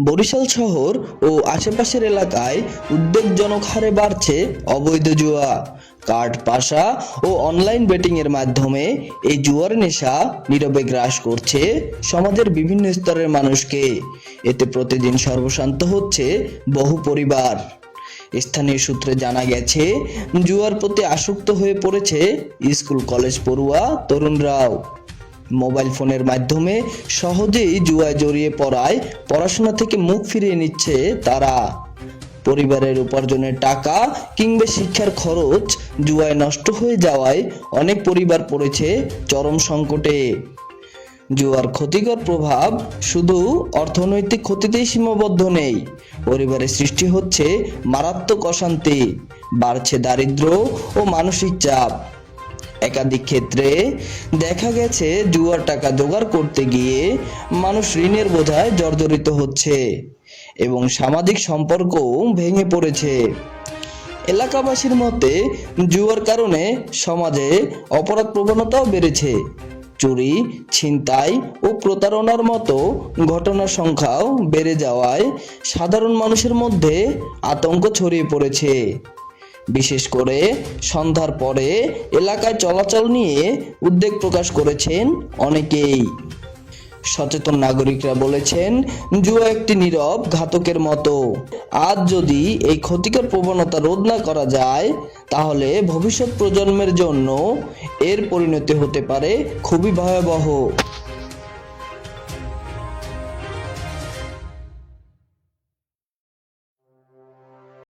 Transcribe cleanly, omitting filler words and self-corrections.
বরিশাল শহর ও আশেপাশের এলাকায় উদ্বেগজনক হারে বাড়ছে অবৈধ জুয়া। কার্ড পাশা ও অনলাইন বেটিং এর মাধ্যমে এই জুয়ার নেশা নীরবে গ্রাস করছে সমাজের বিভিন্ন স্তরের মানুষকে। এতে প্রতিদিন সর্বশান্ত হচ্ছে বহু পরিবার। স্থানীয় সূত্রে জানা গেছে, জুয়ার প্রতি আসক্ত হয়ে পড়েছে স্কুল কলেজ পড়ুয়া তরুণরাও। মোবাইল ফোনের মাধ্যমে সহজেই জুয়ায় জড়িয়ে পড়ায় পড়াশোনা থেকে মুখ ফিরিয়ে নিচ্ছে তারা। পরিবারের উপার্জনের টাকা কিংবা শিক্ষার খরচ জুয়ায় নষ্ট হয়ে যাওয়ায় অনেক পরিবার পড়েছে চরম সংকটে। জুয়ার ক্ষতিকর প্রভাব শুধু অর্থনৈতিক ক্ষতিতেই সীমাবদ্ধ নেই, পরিবারে সৃষ্টি হচ্ছে মারাত্মক অশান্তি, বাড়ছে দারিদ্র্য ও মানসিক চাপ। একাধিক ক্ষেত্রে দেখা গেছে জুয়ার টাকা জোগাড় করতে গিয়ে মানুষ ঋণের বোঝায় জর্জরিত হচ্ছে এবং সামাজিক সম্পর্কও ভেঙে পড়েছে। এলাকাবাসীর মতে, জুয়ার কারণে সমাজে অপরাধ প্রবণতাও বেড়েছে। চুরি, ছিনতাই ও প্রতারণার মতো ঘটনার সংখ্যাও বেড়ে যাওয়ায় সাধারণ মানুষের মধ্যে আতঙ্ক ছড়িয়ে পড়েছে। বিশেষ করে সন্ধ্যার পরে এলাকায় চলাচল নিয়ে উদ্বেগ প্রকাশ করেছেন অনেকেই। সচেতন নাগরিকরা বলেছেন, জুয়া একটি নীরব ঘাতকের মতো। আজ যদি এই ক্ষতিকর প্রবণতা রোধ না করা যায়, তাহলে ভবিষ্যৎ প্রজন্মের জন্য এর পরিণতি হতে পারে খুবই ভয়াবহ।